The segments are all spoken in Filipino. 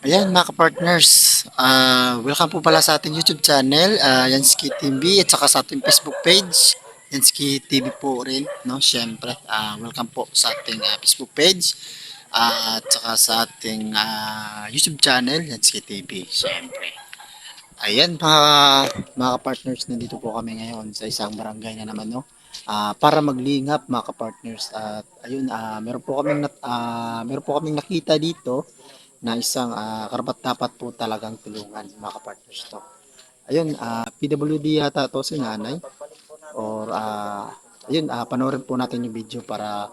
Ayan mga ka-partners, welcome po pala sa ating YouTube channel, Yansky TV at saka sa ating Facebook page, Yansky TV po rin, no? Siyempre, welcome po sa ating Facebook page at saka sa ating YouTube channel, Yansky TV, siyempre. Ayan mga ka-partners, nandito po kami ngayon sa isang barangay na naman, no? Para maglingap mga ka-partners at ayun, meron po kaming nakita dito na isang karapat-dapat po talagang tulungan mga kapartners to. Ayun, PWD yata to si nanay or ayun, panoorin po natin yung video para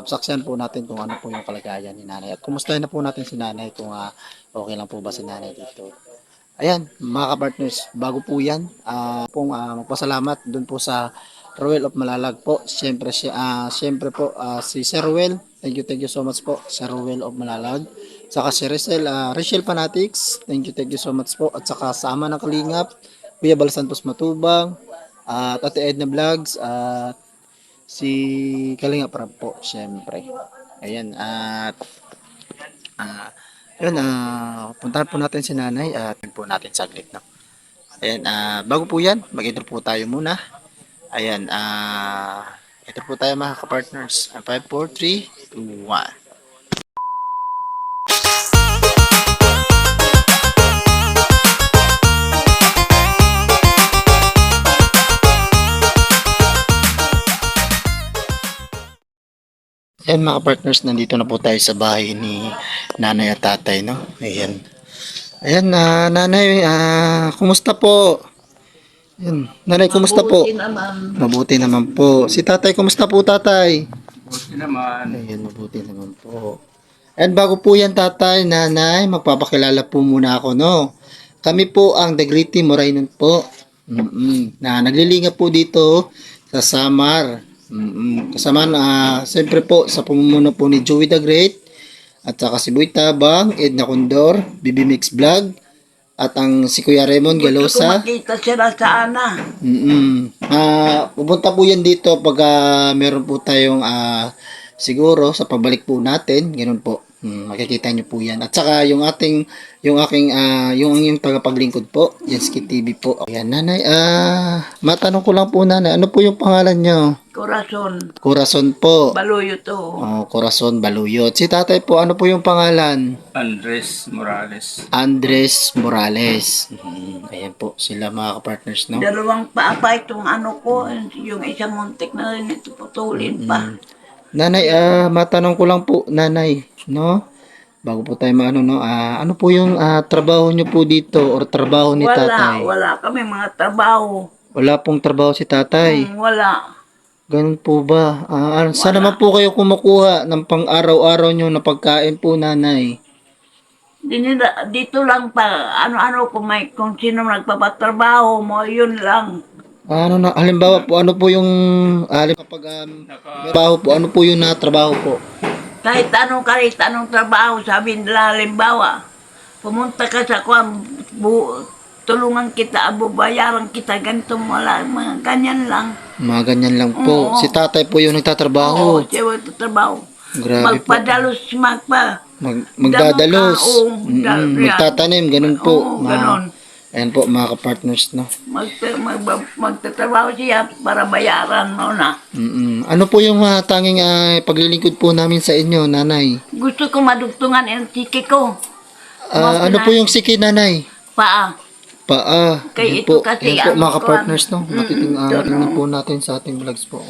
saksiyan po natin kung ano po yung kalagayan ni nanay at kumustahin na po natin si nanay kung okay lang po ba si nanay dito. Ayan, mga kapartners, bago po yan, magpasalamat dun po sa Ruel of Malalag po. Siyempre po, si Sir Ruel, thank you so much po, Sir Ruel of Malalag. Saka si Rachel Fanatics, thank you so much po. At saka sama ng Kalingap, Kuya Bal Santos Matubang, at Ate Edna Vlogs, at si Kalingap Rab po, siyempre. Ayan, at ah, yun, puntahan po natin si nanay at yun po natin saglit, no? Ayan, bago po yan, mag-intro po tayo muna. Ayan, intro po tayo mga ka-partners. 5, 4, 3, 2, 1. Ayan mga partners, nandito na po tayo sa bahay ni nanay at tatay, no? Ayan. Ayan, nanay, kumusta po? Ayan, nanay, kumusta po? Mabuti naman. Mabuti naman po. Si tatay, kumusta po tatay? Mabuti naman. Ayan, mabuti naman po. And bago po yan tatay, nanay, magpapakilala po muna ako, no? Kami po ang Dagriti Moraynon po. Na naglilinga po dito sa Samar. Kasama siyempre po sa pamumuno po ni Joey the Great at saka si Boy Tabang, Edna Condor, BB Mix Vlog at ang si Kuya Raymond Gusto ko Galosa. makita sila sana. Pupunta po yan dito pag meron po tayong siguro sa pagbalik po natin, ganoon po. Makikita niyo po yan. At saka yung tagapaglingkod po, Yansky TV po. Ayan, nanay, matanong ko lang po nanay, ano po yung pangalan niyo? Corazon. Corazon po. Baluyo to. Oh, Corazon Baluyot. Si tatay po, ano po yung pangalan? Andres Morales. Andres Morales. Ayan po, sila mga kapartners, no? Dalawang paapa itong ano ko. Yung isang muntik na rin ito putulin pa. Nanay, matanong ko lang po, nanay, no? Bago po tayo maano, no? Ano po yung trabaho nyo po dito or trabaho ni tatay? Wala kami mga trabaho. Wala pong trabaho si tatay. Wala. Ganun po ba? Saan naman po kayo kumukuha ng pang-araw-araw nyo na pagkain po, nanay? Dito lang pa, ano-ano kung sino nagpapatrabaho mo, yun lang. Halimbawa po, ano po yung, kapag trabaho po, ano po yung natrabaho po? Kahit anong trabaho, sabi nila, halimbawa, pumunta ka sa tulungan kita, bayaran kita, ganito, wala, mga ganyan lang. Mga ganyan lang po. Oo. Si tatay po yung nagtatrabaho. Oo, siya trabaho. Grabe po. Magpadalos, Magdadalos. Oo, Magtatanim, ganun po. Oo, ganon. Ayan po mga kapartners, no? Magtatrabaho siya para bayaran mo na. Ano po yung tanging paglilingkod po namin sa inyo, nanay? Gusto ko madugtungan yung tiki ko. Ano po yung siki, nanay? Paa. Paa. Kay Ayan ito po. kasi Ayan po ano mga ko, kapartners, no? ito, Tingnan po natin sa ating vlogs po.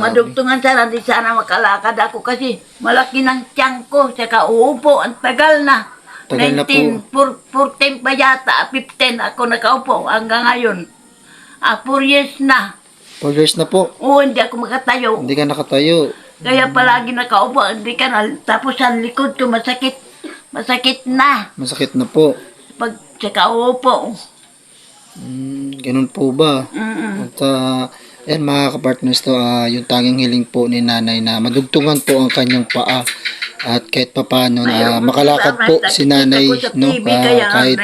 Madugtungan sana, di sana makalakad ako kasi malaki ng tiyan ko. Saka uupo, ang tagal na. Tagal na po. 14 pa yata, 15 ako nakaupo hanggang ngayon. 4 years na. 4 years na po. Oo, hindi ako makatayo. Hindi ka nakatayo. Kaya palagi nakaupo, hindi ka na. Tapos ang likod ko masakit. Masakit na. Masakit na po. Pag saka uupo. Ganun po ba? Mm-mm. At ayan mga kapartners to, yung tanging hiling po ni nanay na madugtungan po ang kanyang paa at kahit papano na makalakad po si nanay, no? Kahit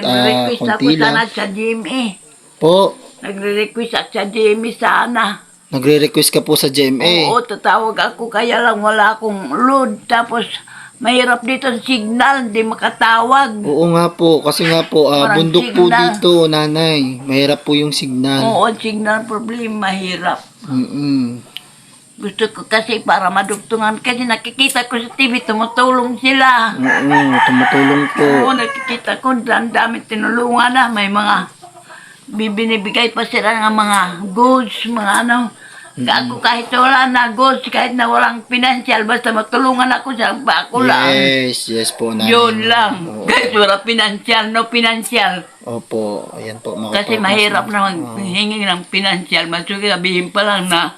konti lang. Sa GMA. Po, Nagre-request ako sa GMA sana. nagre-request ka po sa GMA. Oo, tatawag ako kaya lang wala akong load. Tapos Mahirap dito ang signal, hindi makatawag. Oo nga po, kasi nga po, Parang bundok po signal. dito, nanay. Mahirap po yung signal. Oo, ang signal problem, mahirap. Mm-mm. Gusto ko kasi para madugtungan kasi nakikita ko sa TV, tumutulong sila. Oo, tumutulong po. Oo, nakikita ko, ang dami tinulungan na. May mga binibigay pa sila ng mga goods, mga ano. Ako kahit wala na goods, kahit na walang financial, basta matulungan ako sa bako lang. Yes po, nanay. Yun lang. Oo. Kahit wala financial, no financial. Opo, ayan po. Mga Kasi partners mahirap na. na maghingi ng financial. Masuki sabihin pa lang na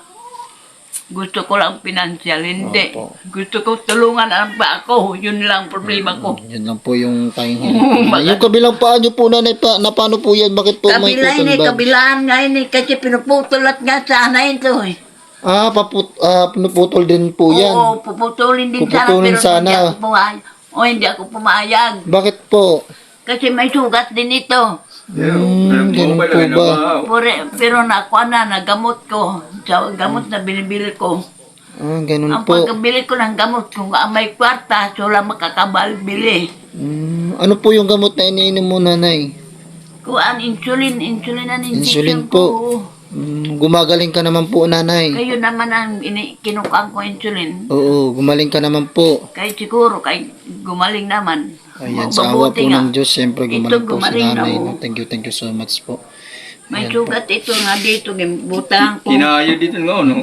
gusto ko lang financial. Hindi. Opo. Gusto ko tulungan ang bako. Yun lang problema ko. Yun lang po yung tayong Yung kabilang paa nyo po, nanay, na paano po yan? Bakit po may Kabila ini, putol ba? kabilaan nga ini. Kasi pinuputulat nga sana ito eh. Pinuputol din po yan. Oo, puputulin din Puputulin sana. sana. Pero hindi ako pumayag. O hindi ako pumayag. Bakit po? Kasi may sugat din ito. Ganun po ba? Pero nakuha na, nagamot ko. Sa gamot na binibili ko. Ganun Ang po. pagkabili ko ng gamot, kung may kwarta, so lang makakabili. Ano po yung gamot na iniinom mo, nanay? Kuan, insulin ang Insulin injection po. ko. Gumagaling ka naman po, nanay. Kayo naman ang kinukuhan ko insulin. Oo, gumaling ka naman po. Kahit siguro, kahit gumaling naman. Ayan, sa awa po Mabuti nga. ng Diyos, siyempre Ito, gumaling po si gumaling na, nanay. oo. No? Thank you so much po. May sugat ito nga dito, butang ko. Kinayo dito nga, no?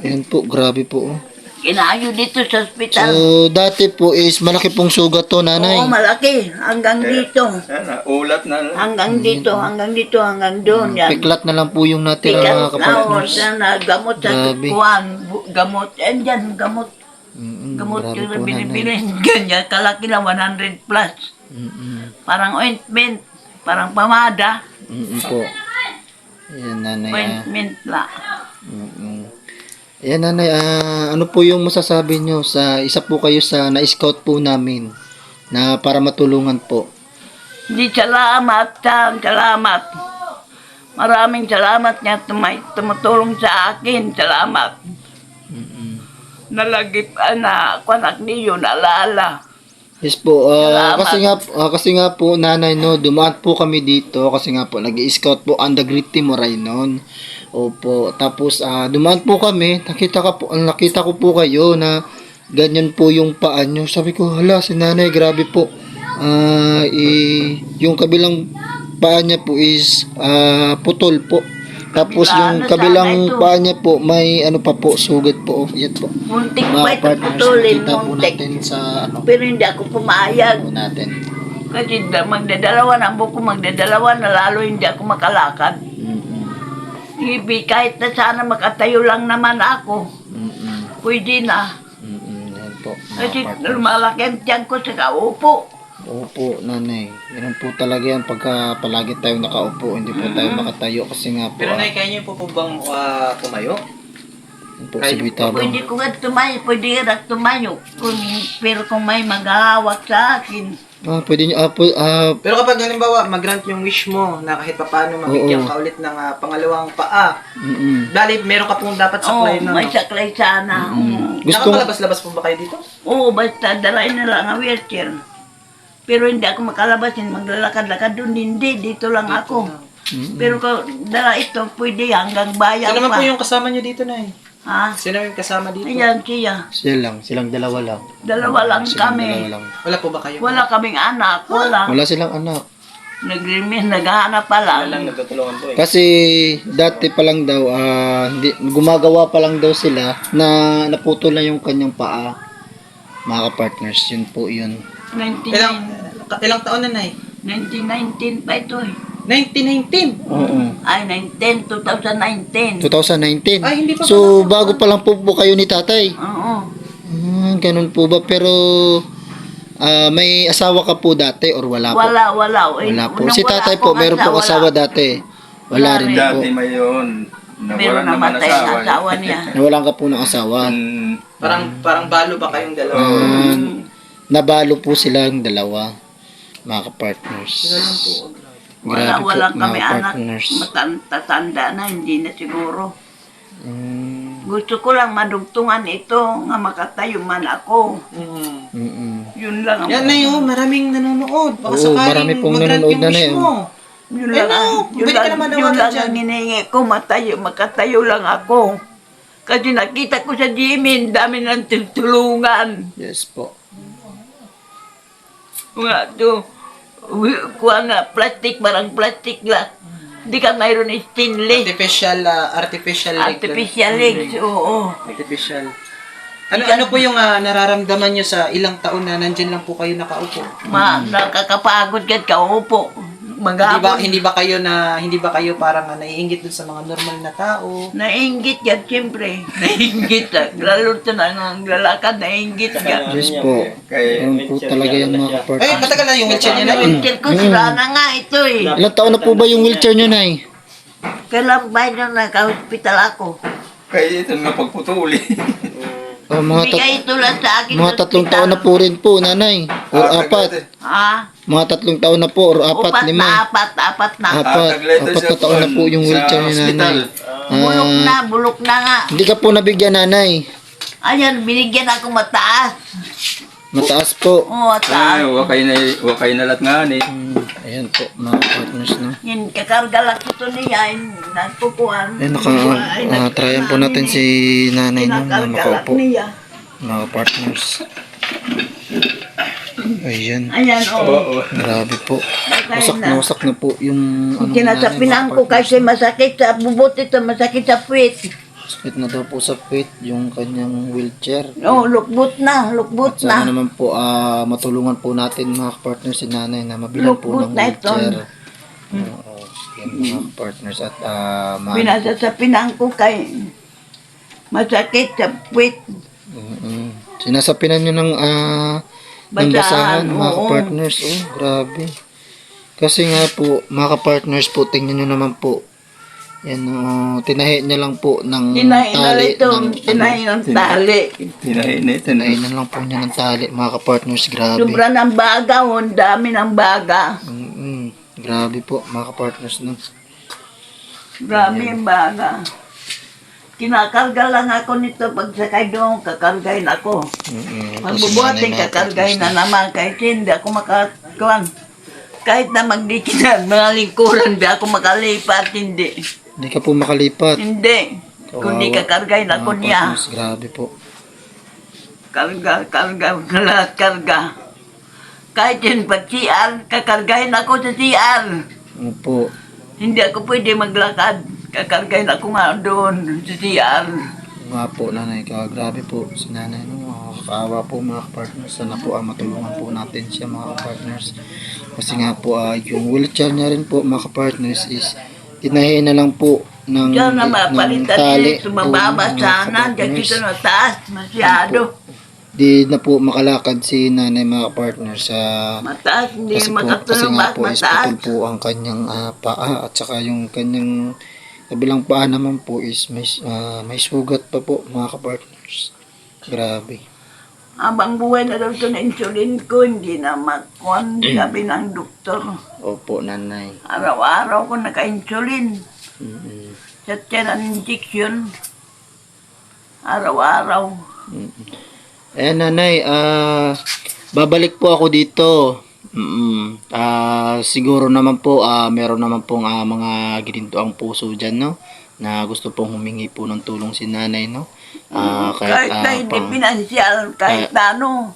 Ayan po, grabe po. Oh. Kinayo dito sa ospital. So, dati po is malaki pong sugat to, nanay. Oo, malaki. Hanggang dito. Yan, ulat na. Hanggang dito, hanggang doon. Yan. Piklat na lang po yung natira, mga Pikat na, kapatners. sana, gamot sa Grabe. kuwan. Gamot, andyan, gamot. Gamot Grabe yung po, nanay. binibili. Ganyan, kalaki lang, 100 plus. Parang ointment, parang pamada. Po. Ayan, nanay. Ointment lang. Ayan, nanay. Ano po yung masasabi nyo sa isa po kayo sa na-scout po namin na para matulungan po? Di salamat, salamat. Maraming salamat niya tumutulong sa akin. Salamat. Nalagip na anak niyo, naalala. Yes po, Salamat. kasi nga po nanay, no, dumaan po kami dito kasi nga po nag-i-scout po ang The Great Timoray noon. Opo, tapos dumaan po kami, nakita ko po kayo na ganyan po yung paa nyo. Sabi ko, hala, si nanay, grabe po. Yung kabilang paa niya po is putol po. Tapos yung kabilang paa niya po, may ano pa po, sugat po. Yan po. Muntik pa Mga ito partners, putulin, kita po muntik. natin sa ano Pero hindi ako pumayag. po natin. Kasi magdadalawa na buko, magdadalawa na lalo hindi ako makalakad. Ibi, kahit na sana makatayo lang naman ako, pwede na. Yan po. Kasi lumalaki ang tiyan ko sa kaupo. Opo, nanay. Ganun po talaga yan pagka palagi tayo nakaupo, hindi po tayo makatayo kasi nga po. Pero nay, kaya niyo po bang tumayo? Yan po si Buitabang. Pwede ko nga tumayo, pwede nga tumayo. Pero kung may maghahawak sa akin, Pwede nyo, Pero kapag halimbawa, mag-grant yung wish mo na kahit papaano mabigyan Oo. ka ulit ng pangalawang paa, dali, meron ka pong dapat oh, saklay na. may saklay sana. Gusto- Nakakalabas-labas po ba kayo dito? Oo, basta dalain na lang ang wheelchair. Pero hindi ako makalabas, maglalakad-lakad doon, hindi, dito lang ako. Pero kung dala ito, pwede hanggang bayan Sino naman pa. po yung kasama niyo dito, nay? Ha? Sino yung kasama dito? Ayan siya. silang dalawa lang. Dalawa lang Silang kami. dalawa lang. Wala po ba kayo? Wala kaming anak, wala. Wala silang anak. Naghahanap pa lang. Lang nagtutulungan po eh. Kasi dati pa lang daw, gumagawa pa lang daw sila na naputol na yung kanyang paa. Mga partners, yun po yun. 99, Ilang taon na, nay? 1919 pa ito eh. 1919! Oo. Ay, 2019. 2019. Ay, hindi pa So, bago pa lang po kayo ni tatay. Oo. Ganun po ba? Pero, may asawa ka po dati or wala po? Wala. Eh, Wala po. unang Si wala tatay akong po, meron po wala. asawa dati. Wala rin po. Dati may yun. Pero Nawalan naman namatay ang asawa. asawa niya. Nawalan ka po ng asawa. Parang balo ba kayong dalawa? Nabalo po silang dalawa. Mga partners. Wala Grabe po, kami mga anak. partners. Tatanda na, hindi na siguro. Gusto ko lang madugtungan ito nga makatayo man ako. Yun lang ang Yan na yun, maraming nanonood. Baka Oo, sakaling marami pong mag-grant nanonood yung na wish na mo. Yun Ay, lang, no, yun pwede ka lang, naman yun nawagan lang dyan. ang hinihingi ko, makatayo lang ako. Kasi nakita ko sa Jimin, dami ng tulungan. Yes po. Mga to, kuha nga, plastic, parang plastic lang. Hindi ka mayroon stainless. Artificial leg. Artificial legs, oo. Artificial. Ano po yung nararamdaman nyo sa ilang taon na nandyan lang po kayo nakaupo? Nakakapagod ka, kaupo. Maghapon. Hindi ba kayo parang naiinggit dun sa mga normal na tao? Nainggit yan, siyempre. Nainggit ka. Lalo sa nang lalakad, nainggit ka. Yes po. Kaya, Yan po talaga yan mga Ay, kapartners. matagal na yung wheelchair niya na yun. Wheelchair ko, sira na nga ito eh. Ilang taon na po ba yung wheelchair nyo, Nay? Kailan ba nung naka-hospital ako? kaya ito nga pagputuli. Bigay ito lang sa akin. Mga sa 3 taon na po rin po, Nanay. Or 4. Ha? Mga 3 taon na po, or 4, 5. Apat na. Apat Tagleto na taon na po yung wheelchair ni Nanay. Bulok na nga. Hindi ka po nabigyan, Nanay. Ayan, binigyan ako mataas. Mataas po. Oo, mataas. Ay, wakay na lahat nga ni. Ayan po, mga partners, no? Yan, kakarga lang ito niya. Nagpupuan. Ayan, tryan po natin si Nanay, no? Na makaupo. niya. Mga partners. Ayan. Ayan, oo. Grabe po. Wasak na po yung ano, Kinasapinan ko kasi masakit sa bubot ito, masakit sa puwit. sakit na daw po sa feet yung kanyang wheelchair. Oo, lukbot na. Sana naman po matulungan po natin mga partners si Nanay na mabilan po ng Lukbot na ito. wheelchair. Oo, yan mga partners at Pinasasapinan ko kay masakit sa puwit. sinasapinan nyo ng basahan mga oo. partners. Oh, grabe. Kasi nga po mga partners po, tingnan nyo naman po. Yan, tinahi niya lang po ng Tinahi na tali. ito, tinahi ng tali. Tinahinit. Tinahi na lang po niya ng tali mga partners. Grabe. Sobra ng baga, oh, ang dami ng baga. Grabe po mga partners. No? Grabe ang baga. Kinakarga lang ako nito pag sakay doon, kakargahin ako. Magbubuhatin, kakargahin na naman kahit hindi ako makakakuan. Kahit na magdikinan, mga lingkuran, hindi ako makalipat, hindi. Hindi ka po makalipat. Hindi. Kundi kakargahin ako Mga niya. partners, grabe po. Karga. Kahit yun pag CR, kakargahin ako sa CR. Opo. Hindi ako pwede maglakad. Kakargahin ako nga doon sa CR. Nga po nanay ka. Grabe po si nanay. No? Kakaawa po mga partners. Sana po matulungan po natin siya mga partners. Kasi nga po yung wheelchair niya rin po mga partners is tinahin na lang po ng Diyan na mapalitan tali. din, sumababa mga sana. Diyan partners. dito na taas, masyado. Di na po makalakad si nanay mga partners sa Mataas, hindi kasi nga makatulong, po is mataas. putol po ang kanyang paa at saka yung kanyang kabilang paa naman po is may sugat pa po mga kapartners. Grabe. Habang buhay na daw ito na insulin ko, hindi na makuhan, sabi ng doktor. Opo nanay. Araw-araw ko naka-insulin. Sa tiyan ang injection. Araw-araw. Eh nanay, babalik po ako dito. Siguro naman po meron naman pong mga gininto ang puso diyan, no? Na gusto pong humingi po ng tulong si nanay, no? Kahit na hindi pinansyal, kahit na ano.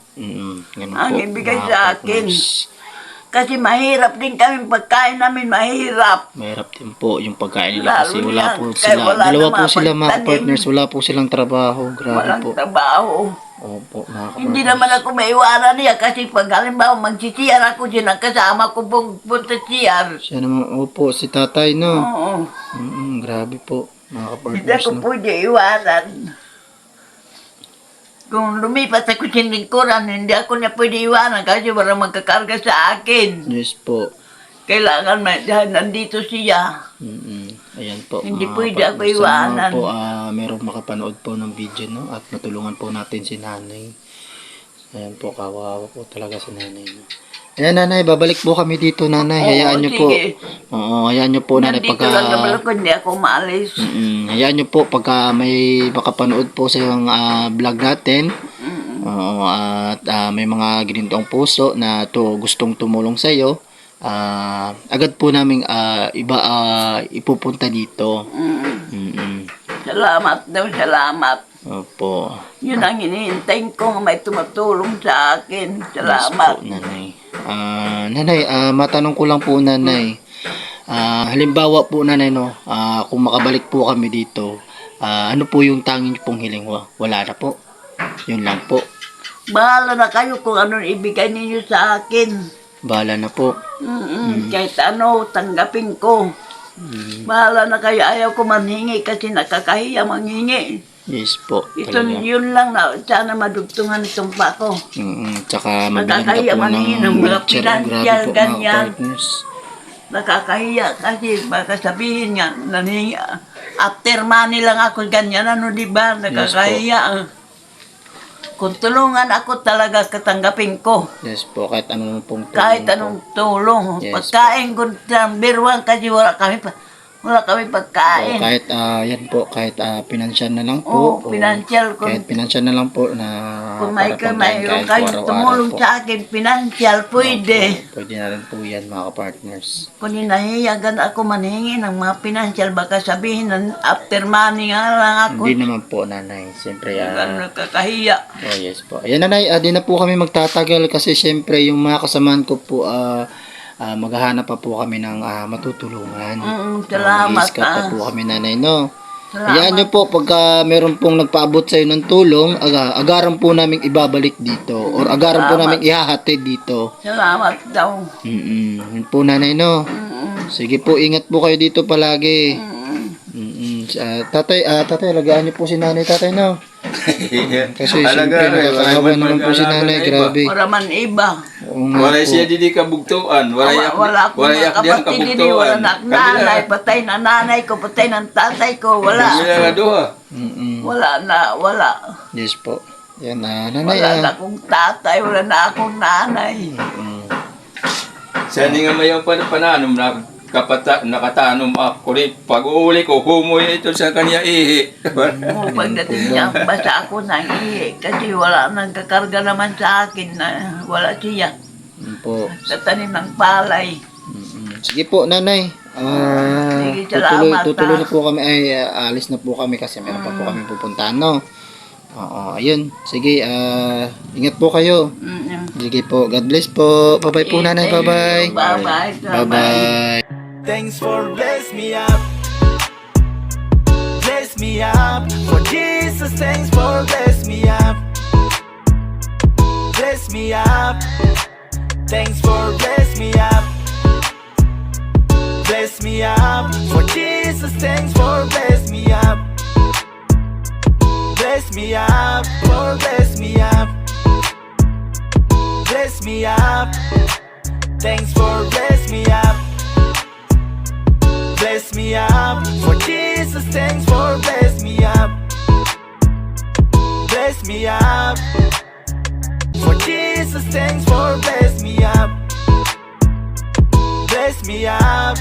Ganun Ang po, ibigay mga sa akin. partners. Kasi mahirap din kami, pagkain namin mahirap. Mahirap din po yung pagkain nila kasi Lalo wala yan, po kaya sila. wala Dalawa na po sila mga mapagtanim. partners, wala po silang trabaho. Grabe Walang po. trabaho. Opo, mga Hindi kapartners. naman ako maiwanan niya kasi pag halimbawa magsisiyar ako siya, kasama ko punta siyar. Siya naman, opo, si tatay, no? Oo. Grabe po, mga Hindi kapartners, ako no? pwede iwanan. Kung lumipat ako sa lingkuran, hindi ako na pwede iwanan kasi wala magkakarga sa akin. Yes po. Kailangan nandito siya. Ayan po. Hindi mga pwede ako partners. iwanan. Sana po, merong makapanood po ng video, no? At matulungan po natin si nanay. Ayan po, kawawa po talaga si nanay, no? Ayan, nanay, babalik po kami dito, nanay. Hayaan nyo po. sige. Oo, hayaan nyo po, nanay, Nandito lang naman ako, hindi ako maalis. Hayaan nyo po, pagka may makapanood po sa yung vlog natin, oo, at may mga ginintong puso na gustong tumulong sa iyo, agad po namin ipupunta dito. Salamat daw, salamat. Opo. Yun ang hinihintay ko, may tumutulong sa akin. Yes Salamat. po, nanay. Nanay, matanong ko lang po, nanay. Halimbawa po, nanay, no, kung makabalik po kami dito, ano po yung tanging niyo pong hiling? Wala na po. Yun lang po. Bahala na kayo kung anong ibigay ninyo sa akin. Bahala na po. Kahit ano, tanggapin ko. Bahala na kayo, ayaw ko manhingi kasi nakakahiya manghingi. Yes po. Ito, Talaga. yun lang na, sana madugtungan itong pa ko. Tsaka mabigyan Nakakahiya ka po maningin ng ng mga wheelchair. pinansyal, Grabe po, mga ganyan. partners. Nakakahiya kasi baka sabihin nga, nanhingi, after money lang ako ganyan, ano diba, nakakahiya. Kung tulungan ako talaga katanggapin ko. Yes po, kahit anong pong tulong Kahit po. anong tulong. Yes, Pagkain ko number one kasi wala kami pagkain. Kahit yan po, kahit pinansyal na lang po. Oo, financial ko. Kahit pinansyal na lang po na Kung para pong mayroon kahit kayo araw-araw tumulong po. sa akin, financial, pwede. Opo, pwede na rin po yan, mga partners. Kung hinahiyagan ako manhingi ng mga financial, baka sabihin na after money nga lang ako. Hindi naman po, nanay. Siyempre, Nakakahiya. oh yes po. Ayan, nanay, di na po kami magtatagal kasi siyempre yung mga kasamahan ko po, maghahanap pa po kami ng matutulungan. Salamat, Mag-iiskap pa po kami, nanay, no? Salamat. Hayaan nyo po, pagka meron pong nagpaabot sa'yo ng tulong, agaran po namin ibabalik dito or agaran po namin ihahatid dito. Salamat daw. Yun po, nanay, no? Sige po, ingat po kayo dito palagi. Tatay, lagaan niyo po si nanay, tatay, no? Kasi siyempre nakakaawa naman po si nanay, grabe. Wala man iba. Oo nga Wala po. siya didi kabugtuan. Wala akong mga kapatid din, wala na nanay, patay na nanay ko, patay ng tatay ko, Kami wala. nga doha. Wala na, wala. Yes po. Yan, nanay, Wala na akong tatay, wala na akong nanay. Sa nga mayang pananom na nakatanom ako rin. Pag uuli ko, humoy ito sa kanya ihi. Pagdating niya, basta ako nang ihi. Kasi wala nang kakarga naman sa akin na wala siya. Yun po. Tatanim ng palay. Sige po, nanay. Sige, salamat, Tutuloy na ha. po kami. Alis na po kami kasi meron pa po kami pupuntahan, no? Oo, ayun. Sige, ingat po kayo. Sige po, God bless po. Bye-bye po, nanay. Bye-bye. Bye-bye. Bye-bye. Thanks for bless me up. Bless me up. For Jesus, thanks for bless me up. Bless me up. Thanks for bless me up. Bless me up. For Jesus, thanks for bless me up. Bless me up. For bless me up. Bless me up. Thanks for bless me up. Bless me up. For Jesus, thanks for bless me up. Bless me up. For Jesus, thanks for bless me up. Bless me up.